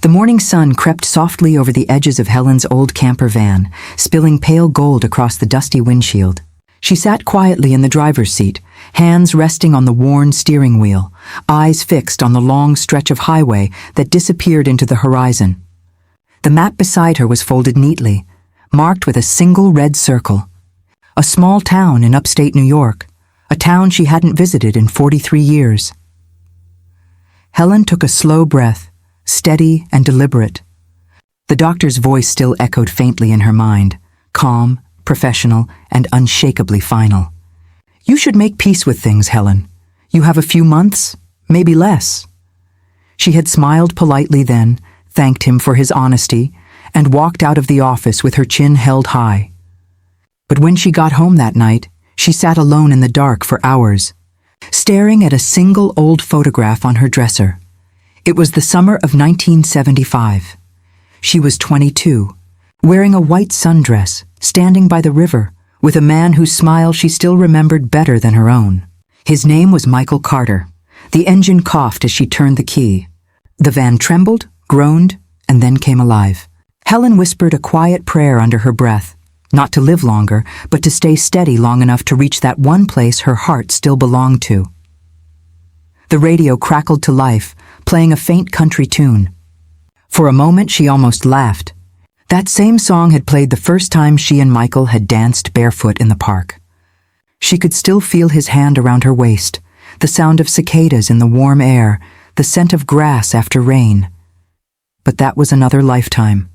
The morning sun crept softly over the edges of Helen's old camper van, spilling pale gold across the dusty windshield. She sat quietly in the driver's seat, hands resting on the worn steering wheel, eyes fixed on the long stretch of highway that disappeared into the horizon. The map beside her was folded neatly, marked with a single red circle. A small town in upstate New York, a town she hadn't visited in 43 years. Helen took a slow breath, steady and deliberate. The doctor's voice still echoed faintly in her mind, calm, professional, and unshakably final. "You should make peace with things, Helen. You have a few months, maybe less." She had smiled politely then, thanked him for his honesty, and walked out of the office with her chin held high. But when she got home that night, she sat alone in the dark for hours, staring at a single old photograph on her dresser. It was the summer of 1975. She was 22, wearing a white sundress, standing by the river, with a man whose smile she still remembered better than her own. His name was Michael Carter. The engine coughed as she turned the key. The van trembled, groaned, and then came alive. Helen whispered a quiet prayer under her breath, not to live longer, but to stay steady long enough to reach that one place her heart still belonged to. The radio crackled to life, playing a faint country tune. For a moment she almost laughed. That same song had played the first time she and Michael had danced barefoot in the park. She could still feel his hand around her waist, the sound of cicadas in the warm air, the scent of grass after rain. But that was another lifetime.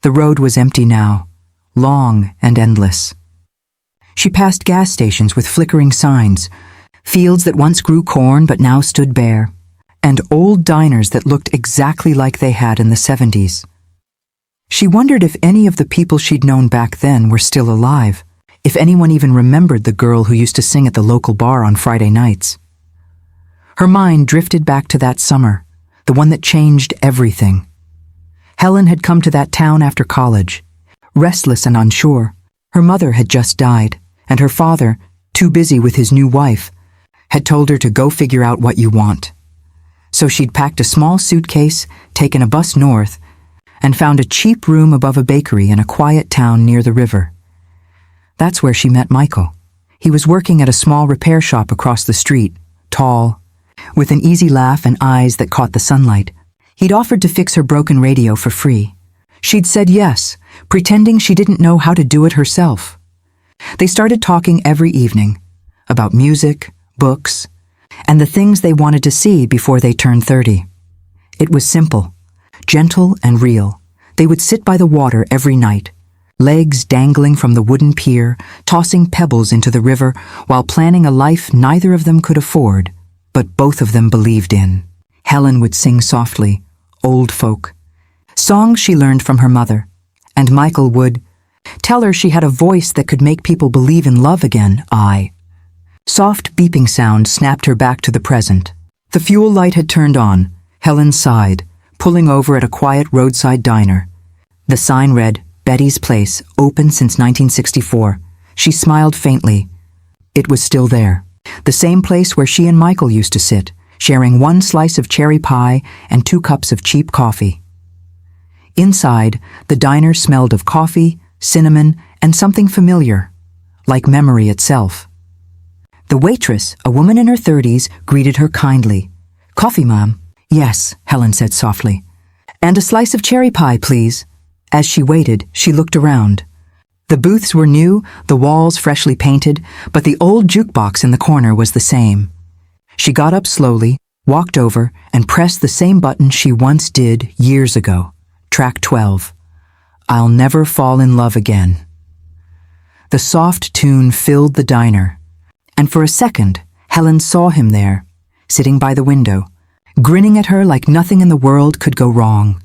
The road was empty now, long and endless. She passed gas stations with flickering signs, fields that once grew corn but now stood bare, and old diners that looked exactly like they had in the 70s. She wondered if any of the people she'd known back then were still alive, if anyone even remembered the girl who used to sing at the local bar on Friday nights. Her mind drifted back to that summer, the one that changed everything. Helen had come to that town after college, restless and unsure. Her mother had just died, and her father, too busy with his new wife, had told her to go figure out what you want. So she'd packed a small suitcase, taken a bus north, and found a cheap room above a bakery in a quiet town near the river. That's where she met Michael. He was working at a small repair shop across the street, tall, with an easy laugh and eyes that caught the sunlight. He'd offered to fix her broken radio for free. She'd said yes, pretending she didn't know how to do it herself. They started talking every evening, about music, books, and the things they wanted to see before they turned 30. It was simple, gentle and real. They would sit by the water every night, legs dangling from the wooden pier, tossing pebbles into the river while planning a life neither of them could afford, but both of them believed in. Helen would sing softly, old folk, songs she learned from her mother, and Michael would tell her she had a voice that could make people believe in love again. Soft beeping sound snapped her back to the present. The fuel light had turned on. Helen sighed, pulling over at a quiet roadside diner. The sign read, "Betty's Place, open since 1964. She smiled faintly. It was still there. The same place where she and Michael used to sit, sharing one slice of cherry pie and 2 cups of cheap coffee. Inside, the diner smelled of coffee, cinnamon, and something familiar, like memory itself. The waitress, a woman in her 30s, greeted her kindly. "Coffee, ma'am?" "Yes," Helen said softly. "And a slice of cherry pie, please." As she waited, she looked around. The booths were new, the walls freshly painted, but the old jukebox in the corner was the same. She got up slowly, walked over, and pressed the same button she once did years ago. Track 12. "I'll Never Fall in Love Again." The soft tune filled the diner, and for a second, Helen saw him there, sitting by the window, grinning at her like nothing in the world could go wrong.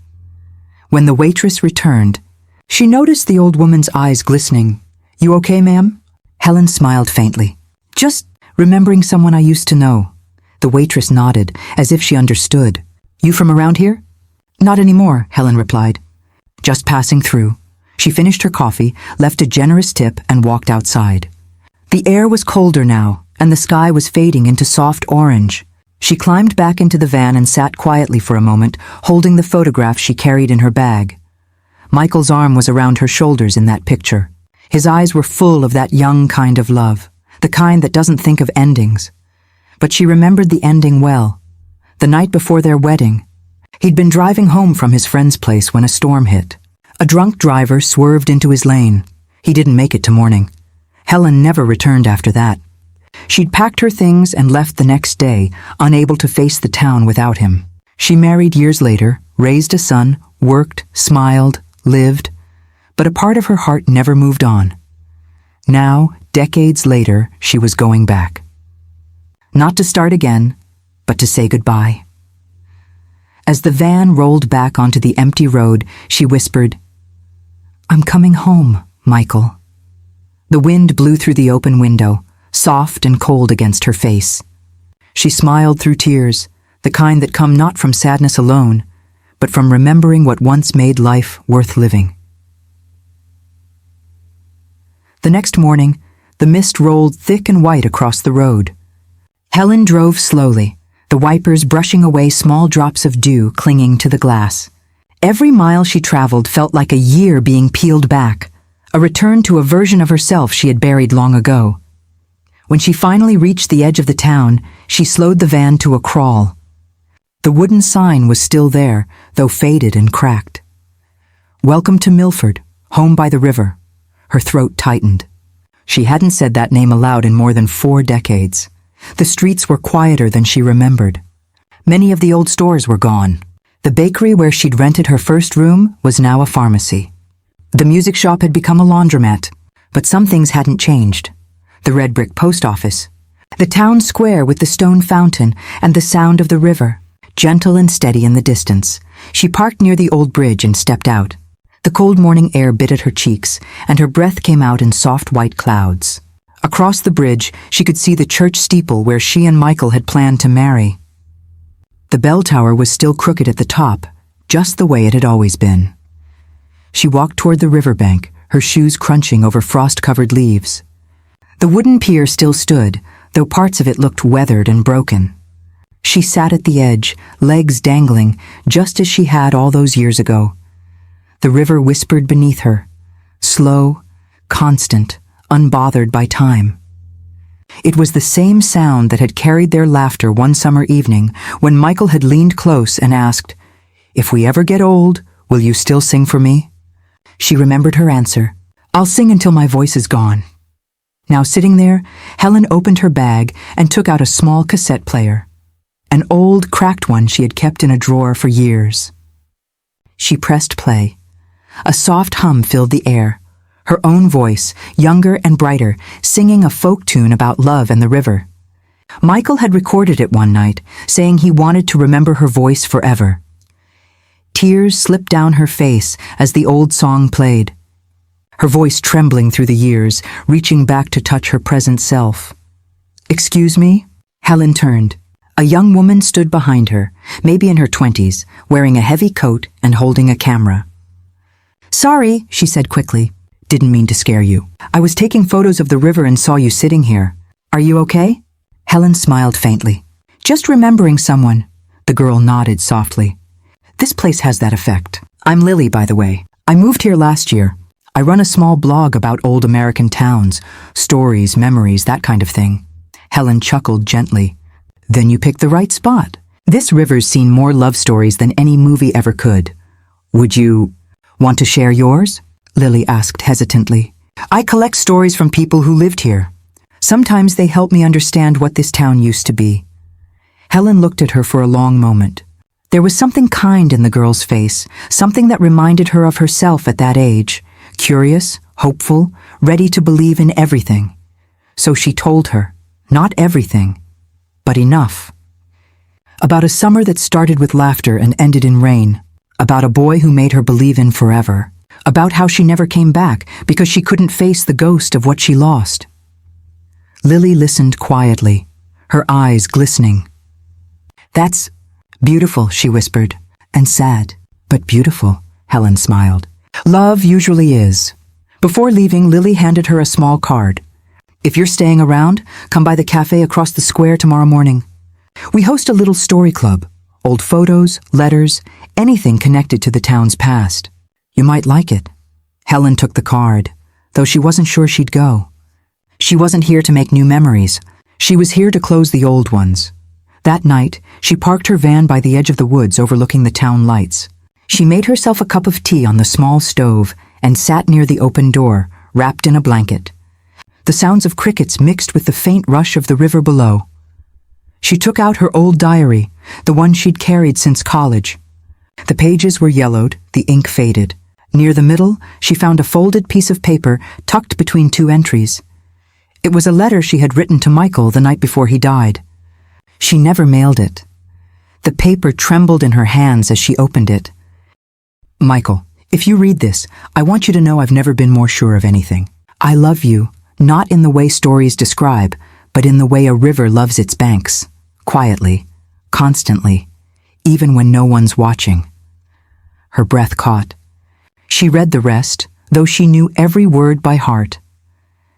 When the waitress returned, she noticed the old woman's eyes glistening. "You okay, ma'am?" Helen smiled faintly. "Just remembering someone I used to know." The waitress nodded, as if she understood. "You from around here?" "Not anymore," Helen replied. "Just passing through." She finished her coffee, left a generous tip, and walked outside. The air was colder now, and the sky was fading into soft orange. She climbed back into the van and sat quietly for a moment, holding the photograph she carried in her bag. Michael's arm was around her shoulders in that picture. His eyes were full of that young kind of love, the kind that doesn't think of endings. But she remembered the ending well. The night before their wedding. He'd been driving home from his friend's place when a storm hit. A drunk driver swerved into his lane. He didn't make it to morning. Helen never returned after that. She'd packed her things and left the next day, unable to face the town without him. She married years later, raised a son, worked, smiled, lived, but a part of her heart never moved on. Now, decades later, she was going back. Not to start again, but to say goodbye. As the van rolled back onto the empty road, she whispered, "I'm coming home, Michael." The wind blew through the open window, soft and cold against her face. She smiled through tears, the kind that come not from sadness alone, but from remembering what once made life worth living. The next morning, the mist rolled thick and white across the road. Helen drove slowly, the wipers brushing away small drops of dew clinging to the glass. Every mile she traveled felt like a year being peeled back, a return to a version of herself she had buried long ago. When she finally reached the edge of the town, she slowed the van to a crawl. The wooden sign was still there, though faded and cracked. "Welcome to Milford, home by the river." Her throat tightened. She hadn't said that name aloud in more than 4 decades. The streets were quieter than she remembered. Many of the old stores were gone. The bakery where she'd rented her first room was now a pharmacy. The music shop had become a laundromat, but some things hadn't changed. The red brick post office, the town square with the stone fountain, and the sound of the river, gentle and steady in the distance. She parked near the old bridge and stepped out. The cold morning air bit at her cheeks, and her breath came out in soft white clouds. Across the bridge, she could see the church steeple where she and Michael had planned to marry. The bell tower was still crooked at the top, just the way it had always been. She walked toward the riverbank, her shoes crunching over frost-covered leaves. The wooden pier still stood, though parts of it looked weathered and broken. She sat at the edge, legs dangling, just as she had all those years ago. The river whispered beneath her, slow, constant, unbothered by time. It was the same sound that had carried their laughter one summer evening when Michael had leaned close and asked, "If we ever get old, will you still sing for me?" She remembered her answer, "I'll sing until my voice is gone." Now sitting there, Helen opened her bag and took out a small cassette player, an old, cracked one she had kept in a drawer for years. She pressed play. A soft hum filled the air, her own voice, younger and brighter, singing a folk tune about love and the river. Michael had recorded it one night, saying he wanted to remember her voice forever. Tears slipped down her face as the old song played, her voice trembling through the years, reaching back to touch her present self. "Excuse me?" Helen turned. A young woman stood behind her, maybe in her 20s, wearing a heavy coat and holding a camera. "Sorry," she said quickly. "Didn't mean to scare you. I was taking photos of the river and saw you sitting here. Are you okay?" Helen smiled faintly. "Just remembering someone." The girl nodded softly. "This place has that effect. I'm Lily, by the way. I moved here last year. I run a small blog about old American towns, stories, memories, that kind of thing." Helen chuckled gently. "Then you picked the right spot. This river's seen more love stories than any movie ever could. Would you want to share yours?" Lily asked hesitantly. "I collect stories from people who lived here. Sometimes they help me understand what this town used to be." Helen looked at her for a long moment. There was something kind in the girl's face, something that reminded her of herself at that age, curious, hopeful, ready to believe in everything. So she told her, not everything, but enough. About a summer that started with laughter and ended in rain, about a boy who made her believe in forever, about how she never came back because she couldn't face the ghost of what she lost. Lily listened quietly, her eyes glistening. "That's beautiful," she whispered, "and sad, but beautiful," Helen smiled. "Love usually is." Before leaving, Lily handed her a small card. "If you're staying around, come by the cafe across the square tomorrow morning. We host a little story club. Old photos, letters, anything connected to the town's past. You might like it. Helen took the card, though she wasn't sure she'd go. She wasn't here to make new memories. She was here to close the old ones. That night, she parked her van by the edge of the woods overlooking the town lights. She made herself a cup of tea on the small stove and sat near the open door, wrapped in a blanket. The sounds of crickets mixed with the faint rush of the river below. She took out her old diary, the one she'd carried since college. The pages were yellowed, the ink faded. Near the middle, she found a folded piece of paper tucked between two entries. It was a letter she had written to Michael the night before he died. She never mailed it. The paper trembled in her hands as she opened it. Michael, if you read this, I want you to know I've never been more sure of anything. I love you, not in the way stories describe, but in the way a river loves its banks, quietly, constantly, even when no one's watching. Her breath caught. She read the rest, though she knew every word by heart.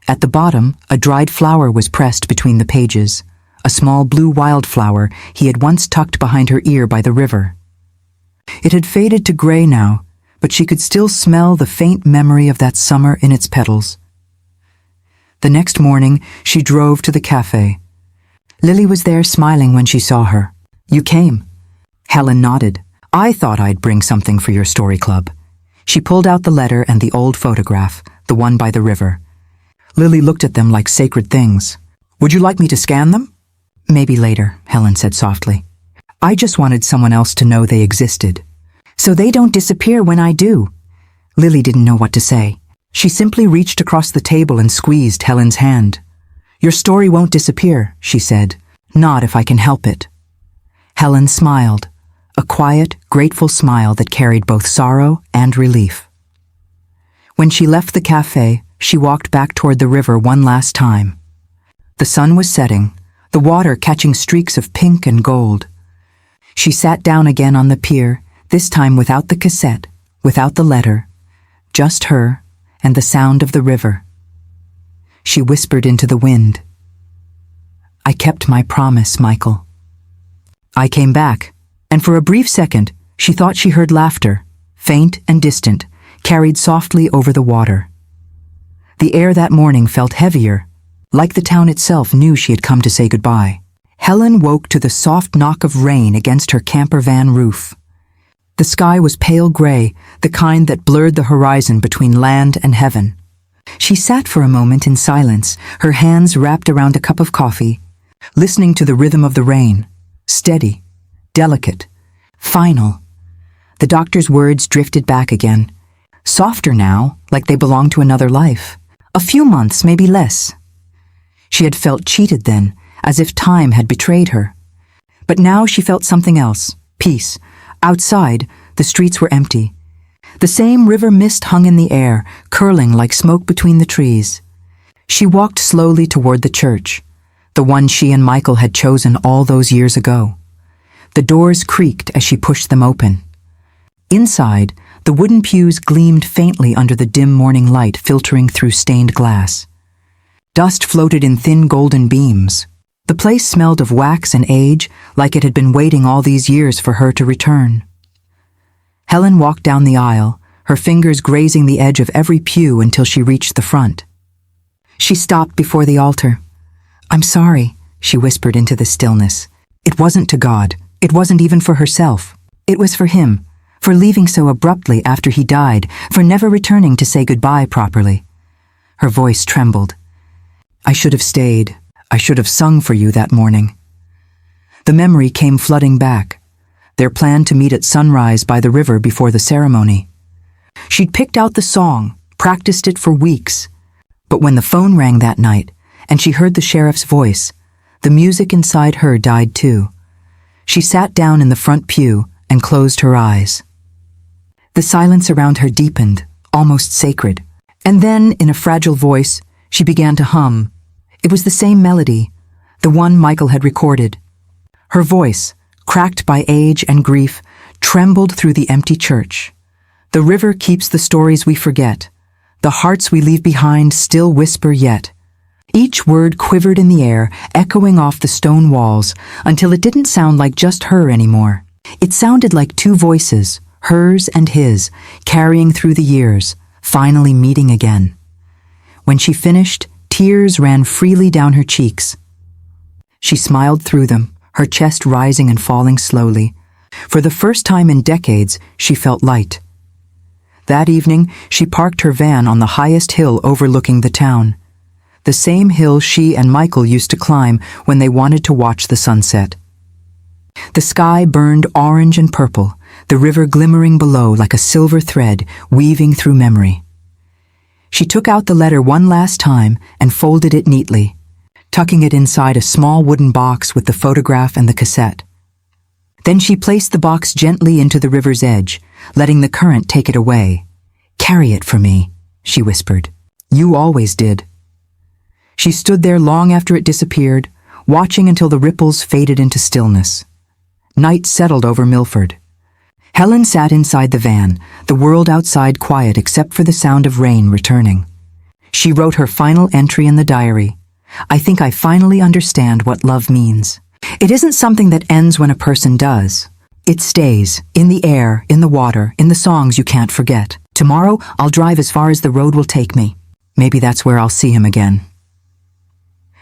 At the bottom, a dried flower was pressed between the pages, a small blue wildflower he had once tucked behind her ear by the river. It had faded to gray now, but she could still smell the faint memory of that summer in its petals. The next morning, she drove to the cafe. Lily was there smiling when she saw her. You came. Helen nodded. I thought I'd bring something for your story club. She pulled out the letter and the old photograph, the one by the river. Lily looked at them like sacred things. Would you like me to scan them? Maybe later, Helen said softly. I just wanted someone else to know they existed. So they don't disappear when I do. Lily didn't know what to say. She simply reached across the table and squeezed Helen's hand. Your story won't disappear, she said. Not if I can help it. Helen smiled, a quiet, grateful smile that carried both sorrow and relief. When she left the cafe, she walked back toward the river one last time. The sun was setting, the water catching streaks of pink and gold. She sat down again on the pier, this time without the cassette, without the letter, just her and the sound of the river. She whispered into the wind. I kept my promise, Michael. I came back, and for a brief second, she thought she heard laughter, faint and distant, carried softly over the water. The air that morning felt heavier, like the town itself knew she had come to say goodbye. Helen woke to the soft knock of rain against her camper van roof. The sky was pale gray, the kind that blurred the horizon between land and heaven. She sat for a moment in silence, her hands wrapped around a cup of coffee, listening to the rhythm of the rain, steady, delicate, final. The doctor's words drifted back again, softer now, like they belonged to another life. A few months, maybe less. She had felt cheated then, as if time had betrayed her. But now she felt something else, peace. Outside, the streets were empty. The same river mist hung in the air, curling like smoke between the trees. She walked slowly toward the church, the one she and Michael had chosen all those years ago. The doors creaked as she pushed them open. Inside, the wooden pews gleamed faintly under the dim morning light filtering through stained glass. Dust floated in thin golden beams. The place smelled of wax and age, like it had been waiting all these years for her to return. Helen walked down the aisle, her fingers grazing the edge of every pew until she reached the front. She stopped before the altar. I'm sorry, she whispered into the stillness. It wasn't to God. It wasn't even for herself. It was for him, for leaving so abruptly after he died, for never returning to say goodbye properly. Her voice trembled. I should have stayed. I should have sung for you that morning. The memory came flooding back. Their plan to meet at sunrise by the river before the ceremony. She'd picked out the song, practiced it for weeks. But when the phone rang that night, and she heard the sheriff's voice, the music inside her died too. She sat down in the front pew and closed her eyes. The silence around her deepened, almost sacred. And then, in a fragile voice, she began to hum. It was the same melody, the one Michael had recorded. Her voice, cracked by age and grief, trembled through the empty church. The river keeps the stories we forget. The hearts we leave behind still whisper yet. Each word quivered in the air, echoing off the stone walls, until it didn't sound like just her anymore. It sounded like two voices, hers and his, carrying through the years, finally meeting again. When she finished, tears ran freely down her cheeks. She smiled through them, her chest rising and falling slowly. For the first time in decades, she felt light. That evening, she parked her van on the highest hill overlooking the town. The same hill she and Michael used to climb when they wanted to watch the sunset. The sky burned orange and purple, the river glimmering below like a silver thread weaving through memory. She took out the letter one last time and folded it neatly, tucking it inside a small wooden box with the photograph and the cassette. Then she placed the box gently into the river's edge, letting the current take it away. "Carry it for me," she whispered. "You always did." She stood there long after it disappeared, watching until the ripples faded into stillness. Night settled over Milford. Helen sat inside the van, the world outside quiet except for the sound of rain returning. She wrote her final entry in the diary. "I think I finally understand what love means. It isn't something that ends when a person does. It stays, in the air, in the water, in the songs you can't forget. Tomorrow, I'll drive as far as the road will take me. Maybe that's where I'll see him again."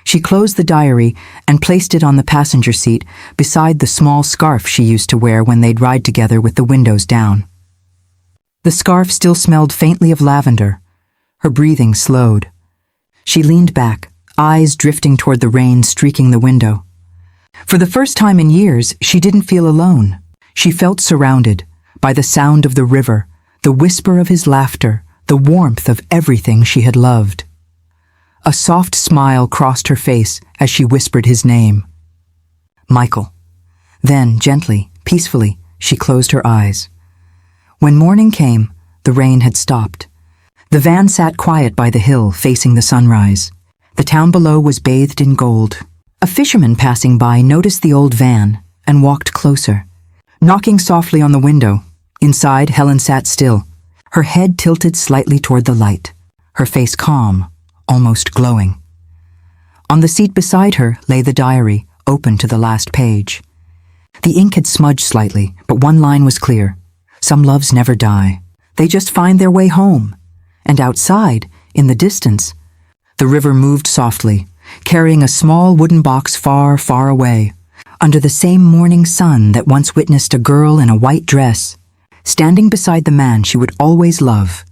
She closed the diary and placed it on the passenger seat beside the small scarf she used to wear when they'd ride together with the windows down. The scarf still smelled faintly of lavender. Her breathing slowed. She leaned back, eyes drifting toward the rain streaking the window. For the first time in years, she didn't feel alone. She felt surrounded by the sound of the river, the whisper of his laughter, the warmth of everything she had loved. A soft smile crossed her face as she whispered his name. Michael. Then, gently, peacefully, she closed her eyes. When morning came, the rain had stopped. The van sat quiet by the hill, facing the sunrise. The town below was bathed in gold. A fisherman passing by noticed the old van and walked closer. Knocking softly on the window, inside Helen sat still, her head tilted slightly toward the light, her face calm, almost glowing. On the seat beside her lay the diary, open to the last page. The ink had smudged slightly, but one line was clear. Some loves never die. They just find their way home. And outside, in the distance, the river moved softly, carrying a small wooden box far, far away, under the same morning sun that once witnessed a girl in a white dress, standing beside the man she would always love,